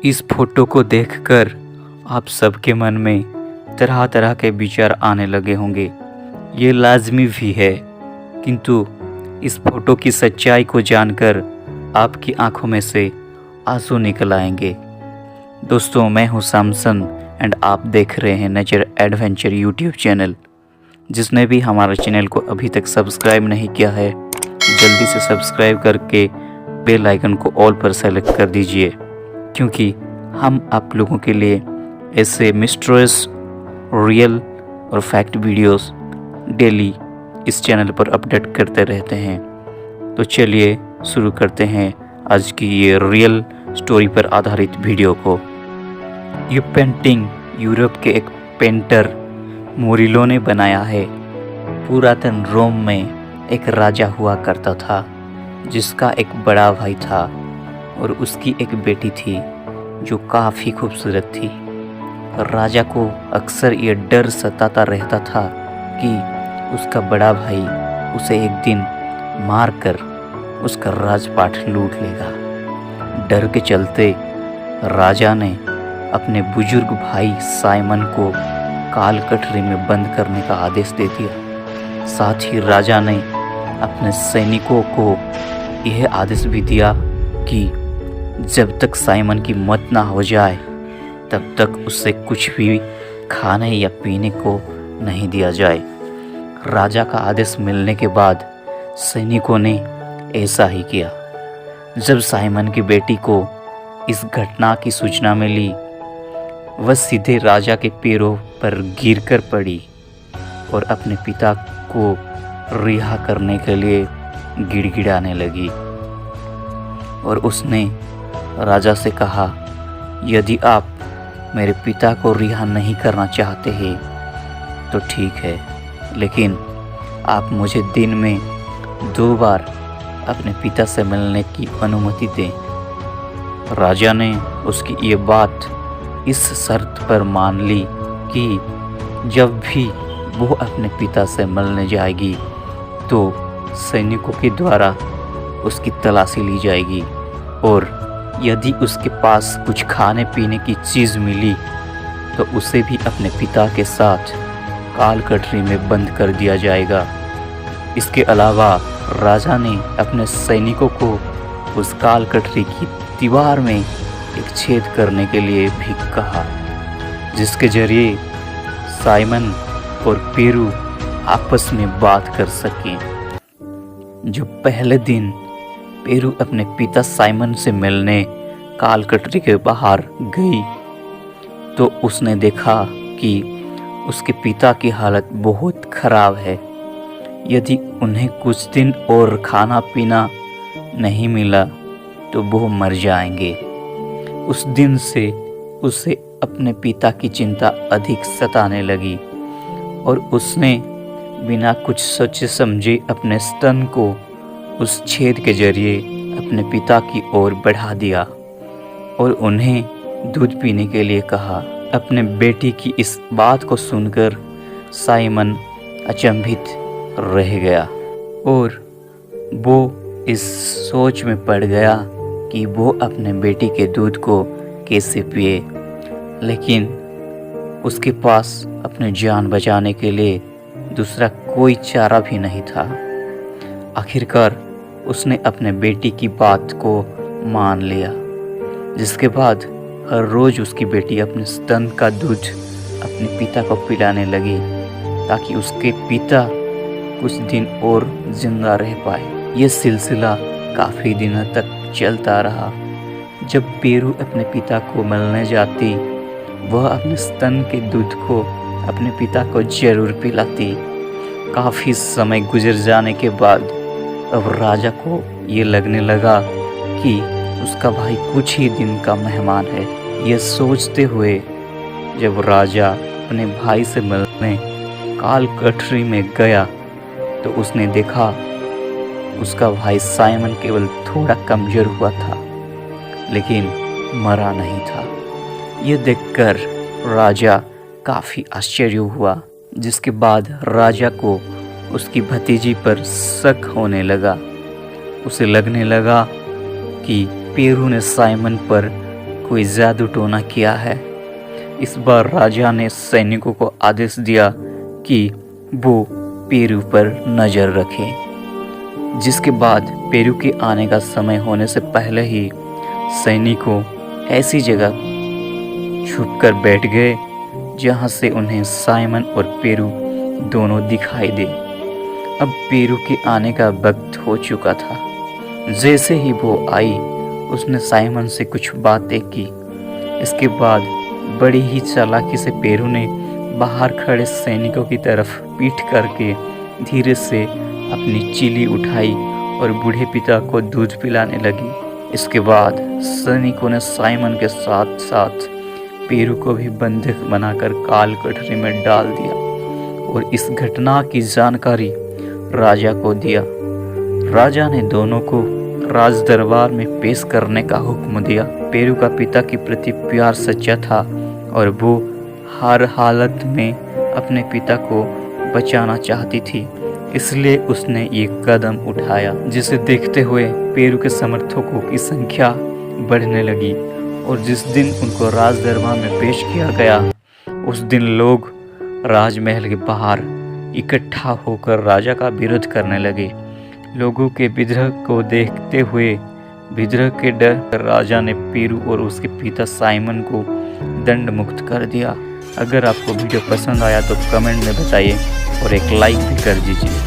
इस फोटो को देखकर आप सबके मन में तरह तरह के विचार आने लगे होंगे। ये लाजमी भी है, किंतु इस फोटो की सच्चाई को जानकर आपकी आंखों में से आंसू निकल आएंगे। दोस्तों, मैं हूं सैमसन एंड आप देख रहे हैं नेचर एडवेंचर यूट्यूब चैनल। जिसने भी हमारे चैनल को अभी तक सब्सक्राइब नहीं किया है, जल्दी से सब्सक्राइब करके बेल आइकन को ऑल पर सेलेक्ट कर दीजिए, क्योंकि हम आप लोगों के लिए ऐसे मिस्ट्रियस, रियल और फैक्ट वीडियोस डेली इस चैनल पर अपडेट करते रहते हैं। तो चलिए शुरू करते हैं आज की ये रियल स्टोरी पर आधारित वीडियो को। ये पेंटिंग यूरोप के एक पेंटर मुरिलो ने बनाया है। पुरातन रोम में एक राजा हुआ करता था, जिसका एक बड़ा भाई था और उसकी एक बेटी थी जो काफ़ी खूबसूरत थी। राजा को अक्सर ये डर सताता रहता था कि उसका बड़ा भाई उसे एक दिन मारकर उसका राजपाट लूट लेगा। डर के चलते राजा ने अपने बुजुर्ग भाई साइमन को काल कठरी में बंद करने का आदेश दे दिया। साथ ही राजा ने अपने सैनिकों को यह आदेश भी दिया कि जब तक साइमन की मौत ना हो जाए तब तक उसे कुछ भी खाने या पीने को नहीं दिया जाए। राजा का आदेश मिलने के बाद सैनिकों ने ऐसा ही किया। जब साइमन की बेटी को इस घटना की सूचना मिली, वह सीधे राजा के पैरों पर गिरकर पड़ी और अपने पिता को रिहा करने के लिए गिड़गिड़ाने लगी। और उसने राजा से कहा, यदि आप मेरे पिता को रिहा नहीं करना चाहते हैं तो ठीक है, लेकिन आप मुझे दिन में 2 बार अपने पिता से मिलने की अनुमति दें। राजा ने उसकी ये बात इस शर्त पर मान ली कि जब भी वो अपने पिता से मिलने जाएगी तो सैनिकों के द्वारा उसकी तलाशी ली जाएगी, और यदि उसके पास कुछ खाने पीने की चीज़ मिली तो उसे भी अपने पिता के साथ काल कठरी में बंद कर दिया जाएगा। इसके अलावा राजा ने अपने सैनिकों को उस काल कठरी की दीवार में एक छेद करने के लिए भी कहा, जिसके जरिए साइमन और पेरू आपस में बात कर सकें। जो पहले दिन पेरू अपने पिता साइमन से मिलने काल कठरी के बाहर गई तो उसने देखा कि उसके पिता की हालत बहुत खराब है। यदि उन्हें कुछ दिन और खाना पीना नहीं मिला तो वो मर जाएंगे। उस दिन से उसे अपने पिता की चिंता अधिक सताने लगी और उसने बिना कुछ सोचे समझे अपने स्तन को उस छेद के जरिए अपने पिता की ओर बढ़ा दिया और उन्हें दूध पीने के लिए कहा। अपने बेटी की इस बात को सुनकर साइमन अचंभित रह गया और वो इस सोच में पड़ गया कि वो अपने बेटी के दूध को कैसे पिए, लेकिन उसके पास अपनी जान बचाने के लिए दूसरा कोई चारा भी नहीं था। आखिरकार उसने अपने बेटी की बात को मान लिया, जिसके बाद हर रोज़ उसकी बेटी अपने स्तन का दूध अपने पिता को पिलाने लगी ताकि उसके पिता कुछ दिन और जिंदा रह पाए। ये सिलसिला काफ़ी दिनों तक चलता रहा। जब पेरू अपने पिता को मिलने जाती, वह अपने स्तन के दूध को अपने पिता को जरूर पिलाती। काफ़ी समय गुजर जाने के बाद अब राजा को ये लगने लगा कि उसका भाई कुछ ही दिन का मेहमान है। यह सोचते हुए जब राजा अपने भाई से मिलने काल कठरी में गया तो उसने देखा उसका भाई साइमन केवल थोड़ा कमज़ोर हुआ था, लेकिन मरा नहीं था। ये देखकर राजा काफ़ी आश्चर्य हुआ, जिसके बाद राजा को उसकी भतीजी पर शक होने लगा। उसे लगने लगा कि पेरू ने साइमन पर कोई जादू टोना किया है। इस बार राजा ने सैनिकों को आदेश दिया कि वो पेरू पर नज़र रखें। जिसके बाद पेरू के आने का समय होने से पहले ही सैनिकों ऐसी जगह छुपकर बैठ गए जहां से उन्हें साइमन और पेरू दोनों दिखाई दे। अब पेरू के आने का वक्त हो चुका था। जैसे ही वो आई उसने साइमन से कुछ बातें की। इसके बाद बड़ी ही चालाकी से पेरू ने बाहर खड़े सैनिकों की तरफ पीठ करके धीरे से अपनी चीली उठाई और बूढ़े पिता को दूध पिलाने लगी। इसके बाद सैनिकों ने साइमन के साथ साथ पेरू को भी बंधक बनाकर काल कोठरी में डाल दिया और इस घटना की जानकारी राजा को दिया। राजा ने दोनों को राज दरबार में पेश करने का हुक्म दिया। पेरू का पिता के प्रति प्यार सच्चा था और वो हर हालत में अपने पिता को बचाना चाहती थी, इसलिए उसने ये कदम उठाया, जिसे देखते हुए पेरू के समर्थकों की संख्या बढ़ने लगी और जिस दिन उनको राज दरबार में पेश किया गया उस दिन लोग राजमहल के बाहर इकट्ठा होकर राजा का विरोध करने लगे। लोगों के विद्रोह को देखते हुए विद्रोह के डर राजा ने पेरू और उसके पिता साइमन को दंड मुक्त कर दिया। अगर आपको वीडियो पसंद आया तो कमेंट में बताइए और एक लाइक भी कर दीजिए।